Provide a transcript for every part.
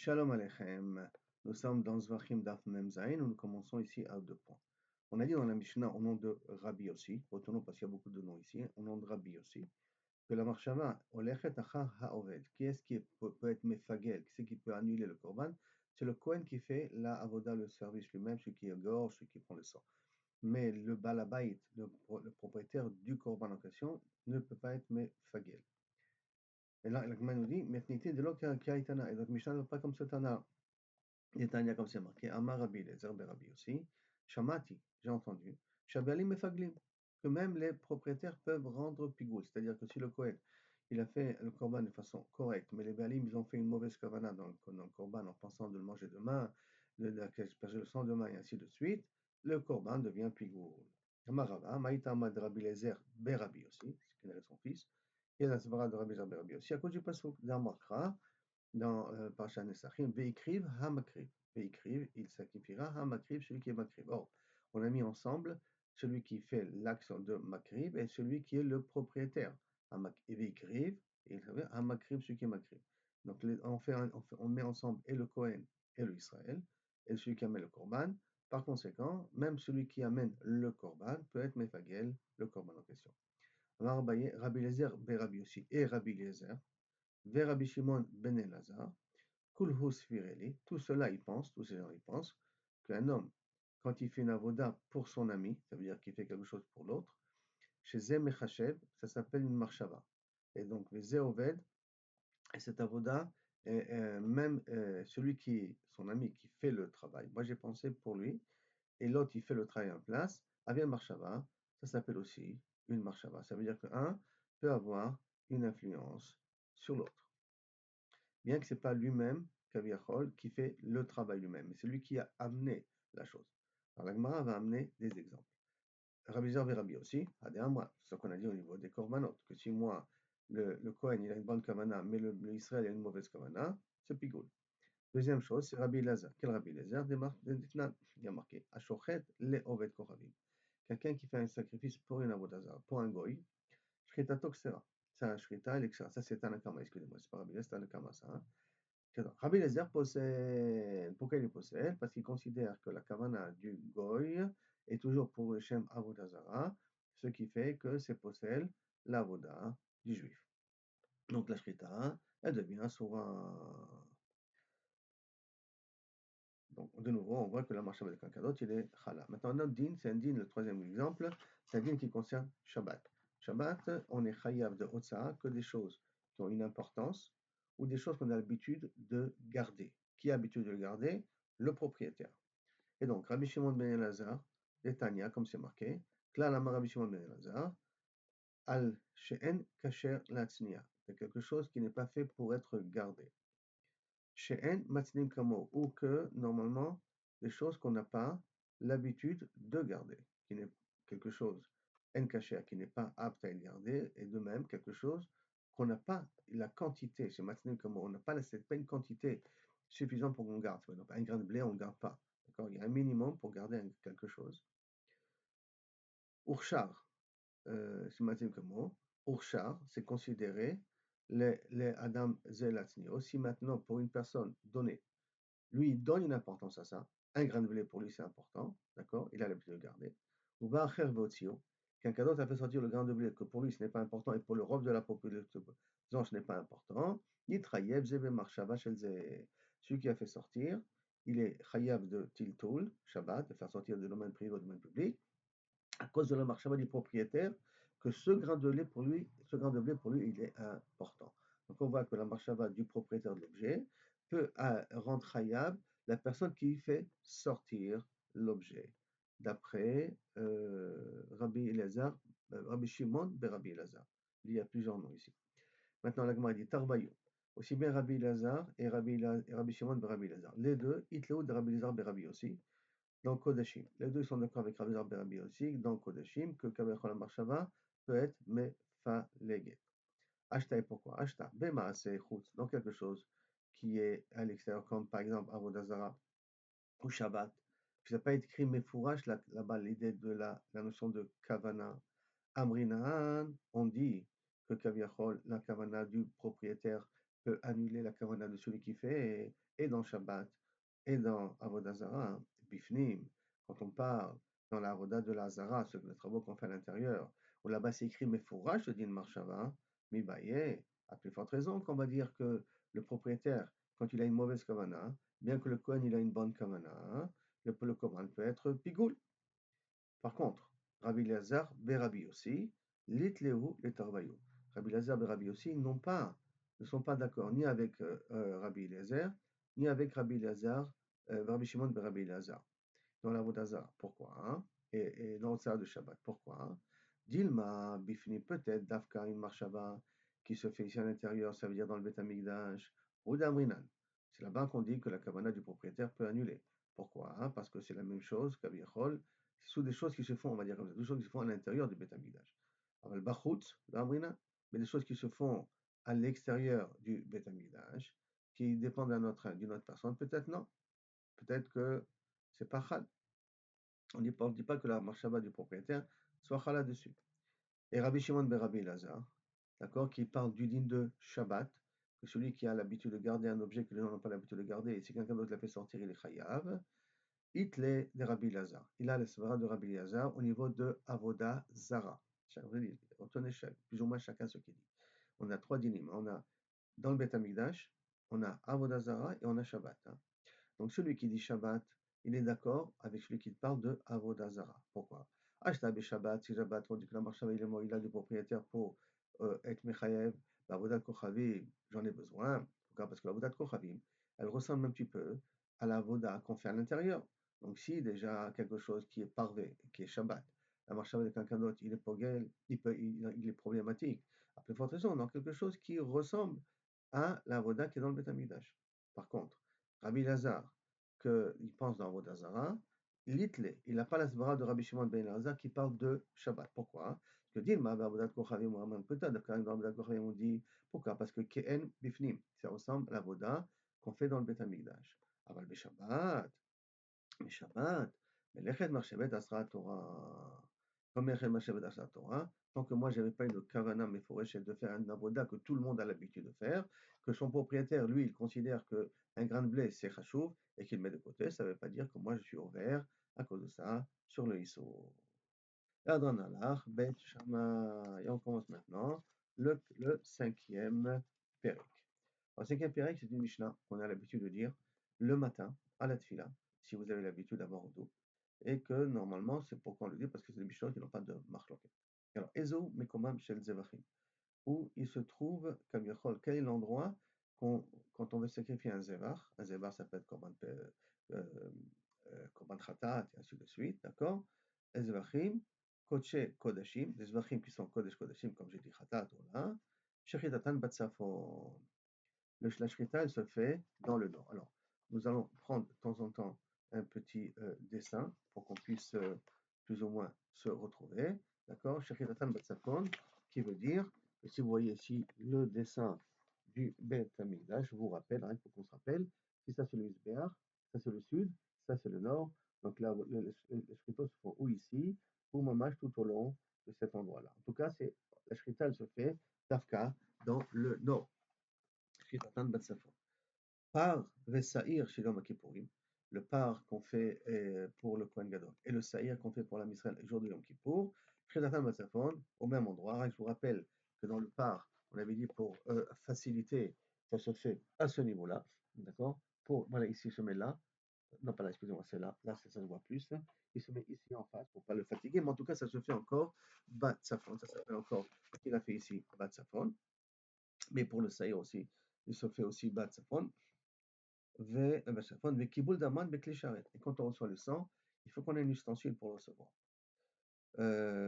Shalom Aleichem. Nous sommes dans Zvachim Daf Mem Zayin, nous commençons ici à 2 points. On a dit dans la Mishnah au nom de Rabbi Yossi, retenons parce qu'il y a beaucoup de noms ici, au nom de Rabbi Yossi, que la marshava olechet achar ha'oved, qui est-ce qui peut être mefagel, qui c'est qui peut annuler le korban? C'est le Kohen qui fait la avoda, le service lui-même, celui qui égorge, celui qui prend le sang. Mais le balabait, le propriétaire du korban en question, ne peut pas être mefagel. Et là, la Gemara nous dit, metnité de l'ok kaitana, et notre Mishnah n'est pas comme ce Tana. Il est un comme c'est marqué, Amar Rabbi Lezer Rabbi aussi, Shamati, j'ai entendu, Shabalim Mefaglim, que même les propriétaires peuvent rendre pigoul, c'est-à-dire que si le Kohen, il a fait le korban de façon correcte, mais les Balim, ils ont fait une mauvaise kavana dans le korban en pensant de le manger demain, de asperger le sang demain, et ainsi de suite, le korban devient pigoul. Amar Rava, Maïta Amad Rabbi Lezer Rabbi aussi, ce qui est son fils, et la Svara de Rabbi Lezer Rabbi aussi, à cause du pasuk d'Amakra, dans Parashat Nesachim, Veikriv Hamakriv. Veikriv, il sacrifiera Hamakriv, celui qui est Makriv. Or, on a mis ensemble celui qui fait l'action de Makriv et celui qui est le propriétaire. Et Veikriv, et Hamakriv, celui qui est Makriv. Donc, on met ensemble et le Kohen et le Israël, et celui qui amène le Korban. Par conséquent, même celui qui amène le Korban peut être Mefagel, le Korban en question. Alors, Rabbi Lezer, Rabbi aussi, et Rabbi Lezer, vers Rabbi Shimon ben Elazar, Kulhus Fireli, tout cela, ils pensent, tous ces gens, ils pensent qu'un homme, quand il fait une avoda pour son ami, ça veut dire qu'il fait quelque chose pour l'autre, chez Zem Echachev, ça s'appelle une marshava. Et donc, les Oved, et cette avoda, même celui qui est son ami qui fait le travail, moi j'ai pensé pour lui, et l'autre il fait le travail en place, avec un marshava, ça s'appelle aussi une marshava. Ça veut dire qu'un peut avoir une influence sur l'autre. Bien que ce n'est pas lui-même, Kaviachol, qui fait le travail lui-même, mais c'est lui qui a amené la chose. Alors la Gemara va amener des exemples. Rabbi Zer et Rabbi aussi, moi, c'est ce qu'on a dit au niveau des korbanot, que si moi, le Kohen, il a une bonne kavana, mais le Israël a une mauvaise kavana, c'est pigoul. Deuxième chose, c'est Rabbi Lazar. Quel Rabbi Lazar? Il y a marqué, Ashochet le Oved Koravim. Quelqu'un qui fait un sacrifice pour une avodazar, pour un goy, Shritato Ksera. C'est un Shrita, ça c'est un akama, excusez-moi, c'est pas Rabbi Lazar, c'est un akama, ça. Hein. Rabbi Eliezer possède, pourquoi il possède? Parce qu'il considère que la kavana du goy est toujours pour le Shem Avodazara, ce qui fait que c'est possède l'avoda du juif. Donc la shrita, elle devient souvent. Donc de nouveau, on voit que la marche avec quelqu'un d'autre, il est chala. Maintenant, notre din, c'est un din, le troisième exemple, c'est un din qui concerne Shabbat. Shabbat, on est chayav de Otsa que des choses qui ont une importance ou des choses qu'on a l'habitude de garder. Qui a l'habitude de le garder? Le propriétaire. Et donc, Rabbi Shimon ben Elazar, Tanya, comme c'est marqué, Klalama Rabbi Shimon ben Elazar, Al She'en Kasher Latznia. C'est quelque chose qui n'est pas fait pour être gardé. She'en Matznim Kamo, ou que, normalement, des choses qu'on n'a pas l'habitude de garder, qui n'est quelque chose, en kasher, qui n'est pas apte à être gardé, et de même, quelque chose qu'on n'a pas la quantité, chez Matznim Kamo, on n'a pas une quantité suffisante pour qu'on garde. Par exemple, un grain de blé, on ne garde pas. D'accord? Il y a un minimum pour garder quelque chose. Urshar, chez Matznim Kamo, Urshar, c'est considéré les Adam Zelatnio. Si maintenant, pour une personne donnée, lui, il donne une importance à ça. Un grain de blé, pour lui, c'est important. D'accord? Il a l'habitude de le garder. Ou quelqu'un d'autre a fait sortir le grain de blé, que pour lui, ce n'est pas important, et pour le robe de la population, ce n'est pas important. Yitrayev, Zebe Marshava, celui qui a fait sortir, il est chayav de Tiltul, Shabbat, de faire sortir de domaine privé au domaine public, à cause de la marshava du propriétaire, que ce grain de blé, pour lui, il est important. Donc on voit que la marshava du propriétaire de l'objet peut rendre chayav la personne qui fait sortir l'objet. D'après Rabbi Elazar, Rabbi Shimon ben Rabbi Elazar. Il y a plusieurs noms ici. Maintenant, la Gemara dit Tarbayu. Aussi bien Rabbi Elazar et Rabbi Shimon ben Rabbi Elazar. Les deux, Itleu de Rabbi Elazar ben Rabbi aussi, dans Kodashim. Les deux sont d'accord avec Rabbi Elazar ben Rabbi aussi, dans Kodashim, que Kavechol Marshava peut être Mefalegé. Ashta et pourquoi? Ashta, Bema c'est Chutz, dans quelque chose qui est à l'extérieur, comme par exemple Avodazara ou Shabbat. Puis ça n'a pas écrit Mefourash là-bas, l'idée de la notion de Kavana. Amrinan, on dit que Kaviachol, la Kavana du propriétaire peut annuler la kavana de celui qui fait, et dans Shabbat, et dans Avodah Zarah, Bifnim, quand on parle dans la Avodah de la Zara, ce que les travaux qu'on fait à l'intérieur, où là-bas c'est écrit Mefourach, le din Marshava, Mibaye, à plus forte raison qu'on va dire que le propriétaire, quand il a une mauvaise kavana, bien que le Kohen il a une bonne kavana, le Kohen peut être pigoul. Par contre, Rabbi Elazar, Berabi aussi, Litleu, les Tarvayu. Rabbi Elazar, Berabi aussi ne sont pas d'accord ni avec Rabbi Elazar, ni avec Rabbi Elazar, Rabbi Shimon, Berabi Elazar. Dans la Vodazar, pourquoi hein? Et dans le Tzara de Shabbat, pourquoi hein? Dilma, Bifni, peut-être, Dafka, une marshava qui se fait ici à l'intérieur, ça veut dire dans le Beth Amikdash, ou d'Amrinan. C'est là-bas qu'on dit que la kavana du propriétaire peut annuler. Pourquoi hein? Parce que c'est la même chose qu'Abiachol, ce sont des choses qui se font, on va dire comme ça, des choses qui se font à l'intérieur du Beth Amikdash. Alors, Bachut, d'Amrinan, mais des choses qui se font à l'extérieur du Beth Amikdash, qui dépendent d'une autre personne, peut-être non. Peut-être que c'est pas chal. On ne dit pas que la marshava du propriétaire soit chala dessus. Et Rabbi Shimon ben Rabbi Elazar, d'accord, qui parle du din de Shabbat, que celui qui a l'habitude de garder un objet que les gens n'ont pas l'habitude de garder, et si quelqu'un d'autre l'a fait sortir, il est chayav. Itle de Rabbi Elazar. Il a le svara de Rabbi Elazar au niveau de Avoda Zara. Retenez plus ou moins chacun ce qu'il dit. On a trois dinim. On a dans le Beth Amikdash, on a Avoda Zara et on a Shabbat. Hein. Donc celui qui dit Shabbat, il est d'accord avec celui qui parle de Avodah Zarah. Pourquoi? Ashtab Shabbat, si Shabbat, on dit que la marshava il a du propriétaire pour être Mechayev, l'Avodat Kochavim, j'en ai besoin. Pourquoi? Parce que l'Avodat Kochavim, elle ressemble un petit peu à l'Avodah qu'on fait à l'intérieur. Donc si déjà quelque chose qui est parvé, qui est Shabbat, la marshava de quelqu'un d'autre, il est pogel, il est problématique. Après, forte raison, dans quelque chose qui ressemble à l'Avodah qui est dans le Beth Amikdash. Par contre, Rabbi Lazar, qu'il pense dans Avodah Zarah, Litle, il n'a pas la svara de Rabbi Shimon ben Elazar qui parle de Shabbat. Pourquoi? Parce que Dilma, Avodat Kochavim, peut-être, dans Avodat Kochavim, on dit, pourquoi? Parce que Ke'en Bifnim, ça ressemble à l'Avodah qu'on fait dans le Beth Amikdash. Aval Shabbat, mais Shabbat, mais Lechet Marchevet Asra Torah. Comme Lechet Marchevet Asra Torah, tant que moi, je n'avais pas une kavana meforeshet de faire un avoda que tout le monde a l'habitude de faire, que son propriétaire, lui, il considère qu'un grain de blé, c'est chachouv, et qu'il met de côté, ça ne veut pas dire que moi, je suis ouvert à cause de ça sur le ISO. Adon Allah, Bet Shama. Et on commence maintenant le cinquième Pérec. Le cinquième Pérec, c'est une Mishnah qu'on a l'habitude de dire le matin à la Tfila, si vous avez l'habitude d'avoir au et que normalement, c'est pourquoi on le dit, parce que c'est des Mishnah qui n'ont pas de marloquet. Alors, Ezo Mekomam Shel Zevachim, où il se trouve, Kabiachol, quel est l'endroit quand on veut sacrifier un Zevar ça peut être Korban Khatat, et ainsi de suite, d'accord? Ezvachim, Kodesh Kodashim, des Zvachim qui sont Kodesh Kodashim, comme j'ai dit Khatat, voilà. Shechitatan Batsafon. La Shrita, elle se fait dans le nord. Alors, nous allons prendre de temps en temps un petit dessin pour qu'on puisse plus ou moins se retrouver. D'accord? Shechitatan Batsafon, qui veut dire que si vous voyez ici le dessin du Beth Amikdash, je vous rappelle, hein, il faut qu'on se rappelle, si ça c'est le Misbéach, ça c'est le sud, ça c'est le nord. Donc là, les shritos se font ou ici, ou mamash tout au long de cet endroit-là. En tout cas, la shrita, elle se fait Tafka dans le nord. Shritatan Batsafon. Par Vesaïr chez l'homme Kippourim, le par qu'on fait pour le Kohen Gadol et le Saïr qu'on fait pour la Misraël le jour de Yom Kippour, Shritatan Batsafon, au même endroit. Je vous rappelle que dans le par, on avait dit pour faciliter, ça se fait à ce niveau-là, d'accord? Voilà, ici, je mets là. Non, pas là, excusez-moi, c'est là. Là, ça se voit plus. Il se met ici en face pour ne pas le fatiguer, mais en tout cas, ça se fait encore Batsafon. Ça s'appelle encore, il a fait ici Batsafon. Mais pour le Saïr aussi, il se fait aussi Batsafon. Et quand on reçoit le sang, il faut qu'on ait un ustensile pour le recevoir.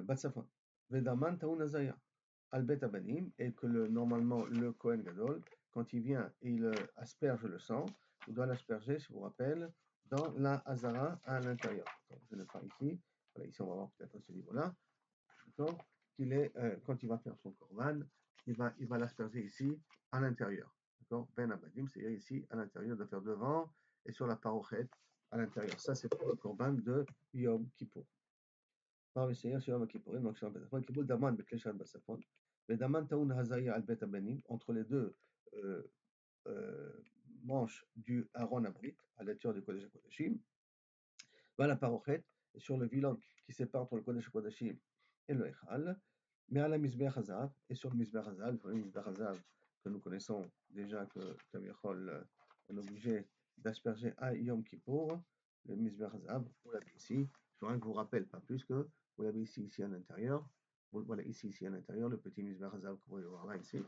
Batsafon. Vedaman taoun azaya. Albet abanim. Et que normalement, le Kohen Gadol, quand il vient et il asperge le sang, il doit l'asperger, je vous rappelle, dans la Hazara à l'intérieur. Je ne pas ici. Voilà, ici, on va voir peut-être à ce niveau-là. D'accord? Quand il va faire son korban, il va l'asperger ici à l'intérieur. D'accord? Ben abadim, c'est-à-dire ici à l'intérieur, de faire devant et sur la parochet à l'intérieur. Ça, c'est pour le korban de Yom Kippour. Par Seigneur sur Yom Kippourim, donc sur le Kippur Daman Bekleshan Basafon. Le Daman Taoun Hazaya al Bet Abanim, entre les deux manche du Aaron Abrit, à l'intérieur du Kodesh HaKodashim, va la parochet, et sur le vilan qui sépare entre le Kodesh HaKodashim et le Echal, mais à la Mizbeach Hazav, et sur le Mizbeach Hazav, le Mizbeach Hazav que nous connaissons déjà que Kaviachol, on est obligé d'asperger à Yom Kippour, le Mizbeach Hazav, vous l'avez ici, je voudrais que je vous rappelle pas plus que vous l'avez ici à l'intérieur, voilà ici à l'intérieur, le petit Mizbeach Hazav que vous pouvez voir là ici,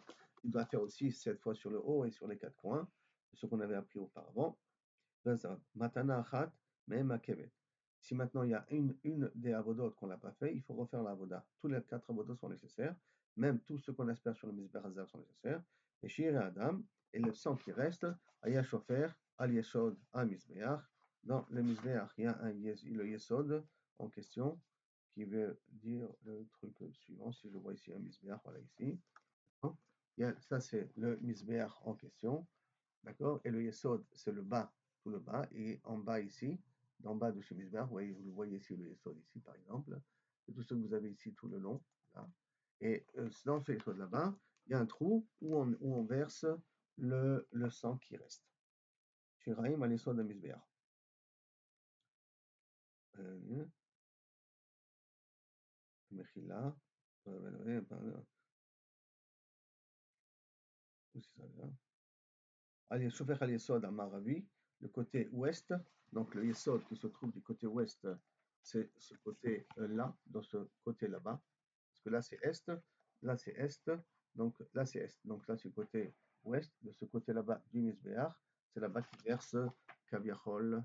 il doit faire aussi 7 fois sur le haut et sur les 4 coins, ce qu'on avait appris auparavant. Matana Achat, Mehem Akevet. Si maintenant il y a une des avodot qu'on n'a pas fait, il faut refaire l'avoda. Tous les 4 avodot sont nécessaires, même tous ceux qu'on espère sur le Mizbeach Hazav sont nécessaires. Et Shir et Adam, et le sang qui reste, Aya Shofer, Al Yesod, Al Mizbeach. Dans le Mizbeach, il y a le Yesod en question, qui veut dire le truc suivant. Si je vois ici un Mizbeach, voilà ici. Ça, c'est le Mizbeach en question. D'accord? Et le Yesod, c'est le bas, tout le bas. Et en bas ici, d'en bas de ce Mizbeach, vous voyez ici le Yesod ici, par exemple. C'est tout ce que vous avez ici tout le long. Là. Et dans ce Yesod là-bas, il y a un trou où on verse le sang qui reste. Shiraim al Yesod de Mizbeach. Mechila. Où c'est ça là? Shofer al Yesod à Maravi, le côté ouest. Donc le Yesod qui se trouve du côté ouest, c'est ce côté-là, dans ce côté là-bas. Parce que là c'est est, là c'est est, donc là c'est est. Donc là c'est le côté ouest, de ce côté là-bas du Mizbeach, c'est là-bas qui verse Kaviachol,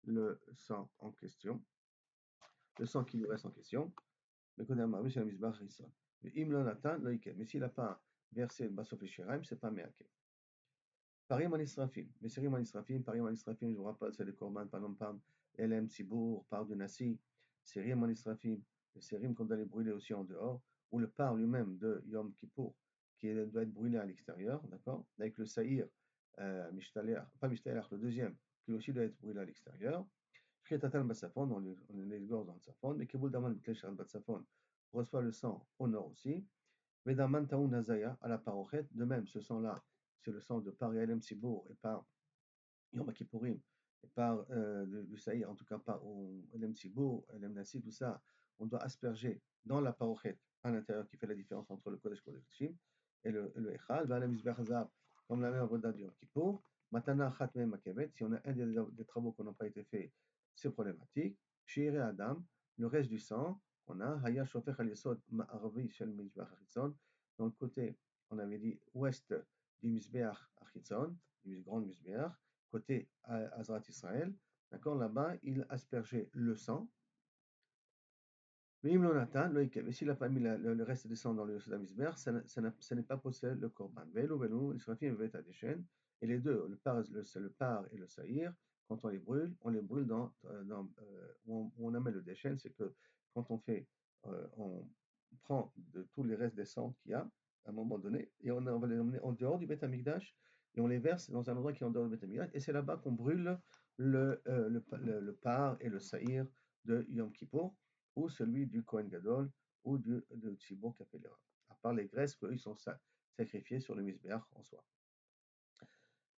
le sang en question. Le sang qui lui reste en question. Le côté Maravi, c'est le Mizbeach Risson. Mais s'il n'a pas versé le Basof et Shiraim, c'est pas Meaké. Parim al Israfim, les sérim al Israfim, Parim al Israfim, je vous rappelle, c'est les Korban, Pam, Elem, Tzibour, par du Nassi, sérim al Israfim, les sérim qu'on doit les brûler aussi en dehors, ou le par lui-même de Yom Kippour, qui doit être brûlé à l'extérieur, d'accord, avec le Saïr, pas Mishtaler, le deuxième, qui aussi doit être brûlé à l'extérieur. Shketatan Batsafon, on les gorge dans le Safon, mais Kibul Daman Kleshar Batsafon reçoit le sang au nord aussi. Vedaman Taoun Hazaya à la parochet, de même, ce sang-là, c'est le sang de par Elem Sibour et par Yom Kippourim et par du Saïr, en tout cas par Elem Sibour, Elem Nassi, tout ça, on doit asperger dans la parochet à l'intérieur qui fait la différence entre le Kodesh Kodeshim et le Echal, Ve'alem Mizbeach Hazav, comme la même avoda du Yom Kippour, Matana Achat Mehem Akevet, si on a un des travaux qui n'ont pas été faits, c'est problématique. Shir et Adam, le reste du sang, on a Haya Shofech Al Yesod Ma'aravi Shel Mizbeach Hachitzon, dans le côté, on avait dit ouest du Mizbeach Hachitzon, du grand Mizbeach, côté Azrat Israël, d'accord, là-bas, il aspergeait le sang. Mais s'il n'a pas mis le reste des sang dans le Mizbeach, ça n'est pas possédé le Korban. Velo, Israfim veut à des chaînes, et les deux, le par et le saïr, quand on les brûle où on amène le déchène, c'est que quand on prend de tous les restes des sangs qu'il y a, à un moment donné, et on va les emmener en dehors du Beth Amikdash, et on les verse dans un endroit qui est en dehors du Beth Amikdash, et c'est là-bas qu'on brûle le par et le saïr de Yom Kippour, ou celui du Kohen Gadol, ou de Tzibour qui a fait l'erreur. À part les graisses qu'eux, ils sont sacrifiés sur le Mizbeach en soi.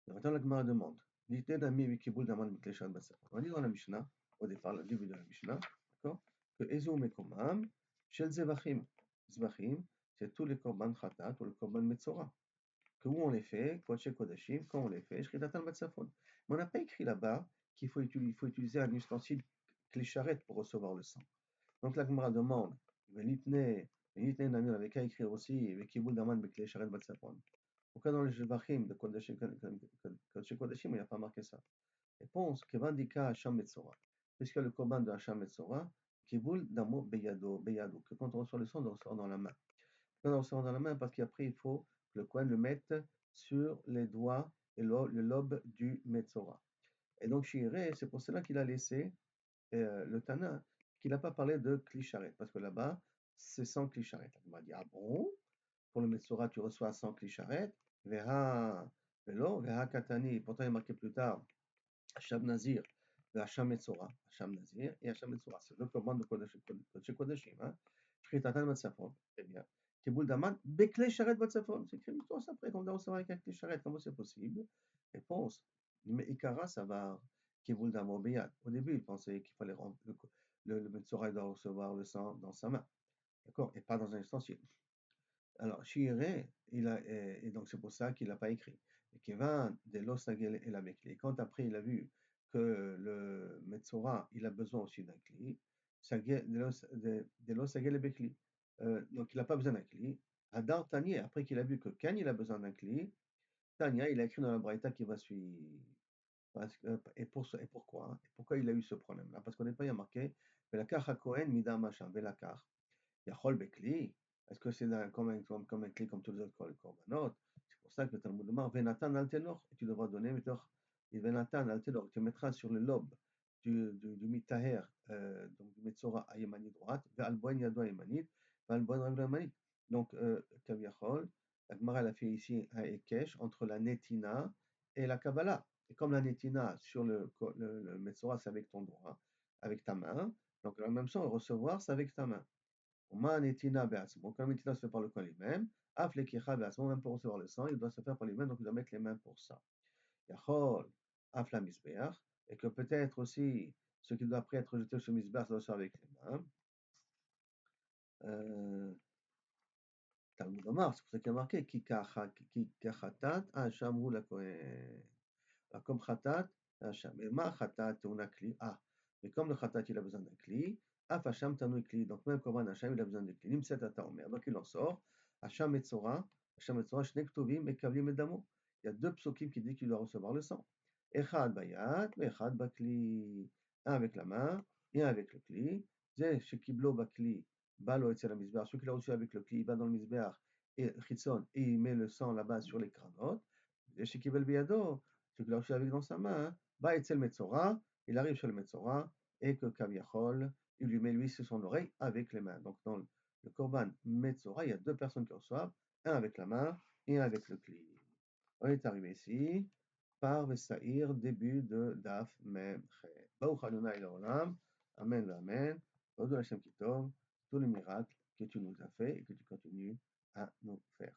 Maintenant, la Gemara demande, on a dit dans la Mishnah, au départ, le début de la Mishnah, d'accord, que Ezo Mekomam, Shel Zevachim. Zvachim, c'est tous les Korban Khatat ou le Korban Metzora. Que où on les fait, Kodesh Kodashim, quand on les fait, Shridatan Batsafon. Mais on n'a pas écrit là-bas qu'il faut utiliser un ustensile clécharet pour recevoir le sang. Donc la Gemara demande, Venitne Namir avait qu'à écrire aussi, Vekibul Daman Beklécharet Batsafon. Pourquoi dans les Jevachim de Kodesh Kodashim, il n'y a pas marqué ça? Réponse, Kevandika Hacham Metzora. Puisque le Korban de Hacham Metzora, Kibul Damo Beyado, que quand on reçoit le sang, on le ressort dans la main. Quand on le ressort dans la main, parce qu'après, il faut que le Kohen le mette sur les doigts et le lobe du Metzora. Et donc, Shiré, c'est pour cela qu'il a laissé le Tana, qu'il n'a pas parlé de Klisharet, parce que là-bas, c'est sans Klisharet. On m'a dit, ah bon, pour le Metzora, tu reçois sans Klisharet, Vera Velo, Vera Katani, pourtant il est marqué plus tard, Hacham Nazir, Hacham Metzora, Hacham Nazir et Hacham Metzora. C'est le commande de Kodesh Kodeshim. Shritatan Matzafon. Très bien. Kiboul Daman, Bekle Sharet Batsafon. C'est écrit une toi après, quand on doit recevoir avec un clé Sharet, comment c'est possible? Réponse. Mais Ikara, ça va. Kiboul Daman Beyad. Au début, il pensait qu'il fallait rendre le Metzora doit recevoir le sang dans sa main. D'accord? Et pas dans un ustensile. Alors, Shiré, et donc c'est pour ça qu'il n'a pas écrit. Et Kevan, de l'Osagel et la Bekli. Quand après il a vu que le Metzora, il a besoin aussi d'un cli, de l'Osagel et Bekli. Donc il n'a pas besoin d'un cli. Hadar Tani, après qu'il a vu que Kan, il a besoin d'un cli, Tania, il a écrit dans la Braïta qui va suivre. Et pourquoi? Et pourquoi il a eu ce problème-là? Parce qu'on n'est pas, il y a marqué, Velakar HaKohen Mida Machin, Velakar. Yachol Bekli, est-ce que c'est comme un clé comme tous les autres korbanot? C'est pour ça que le Talmud demande Venatan al tenor, et tu devras donner et Venatan al tenor, tu mettras sur le lobe du mitaher, donc du Metzora à Yemani droite, Ve'al boen yado Yemanit, Ve'al boen ravla Yemanit. Donc, Kaviachol, la Gemara elle a fait ici un Ekesh entre la Netina et la Kabbalah. Et comme la Netina sur le Metzora, c'est avec ton droit, avec ta main, donc la même chose, recevoir, c'est avec ta main. Uma netina be'atzmo. Quand le netina se fait par le coin lui-même, af lekicha be'atzmo, même pour recevoir le sang, il doit se faire par lui-même, donc il doit mettre les mains pour ça. Yachol, af la misbeach, et que peut-être aussi, ce qui doit après être jeté sur le misbeach, ça doit se faire avec les mains. Talmud Omar, c'est pour ça qu'il y a marqué, ki kachatat, ha'ashamru la kohen. Alors, comme khatat, hacham. Et ma khatat, on a kli. Ah, mais comme le khatat, il a besoin d'un kli, af hacham tanu kli. Donc, même comme un hacham, il a besoin de kli. Nimset ata omer. Donc, il en sort. Hacham et tzora, shnek tovim, et kavlim et damo. Il y a deux psokim qui disent qu'il doit recevoir le sang. Echad bayat, echad bakli. Un avec la main, et un avec le kli. Zeh, shekiblo bakli, balo etzel la misbeach. Celui qui l'a reçu avec le kli, il va dans le misbeach, et chitzon, et il met le sang là-bas sur les cranotes. Et shekibel biyado, celui qui l'a reçu avec dans sa main, va etzel Metzora, il arrive chez le Metzora, et que Kaviachol, il lui met lui sur son oreille avec les mains. Donc dans le Korban Metzora, il y a deux personnes qui reçoivent, un avec la main et un avec le cli. On est arrivé ici, par Vesaïr, début de Daf Mem Chet. Baruch Adonai Olam, Amen, Amen. Baruch Hashem Kitov, tous les miracles que tu nous as fait et que tu continues à nous faire.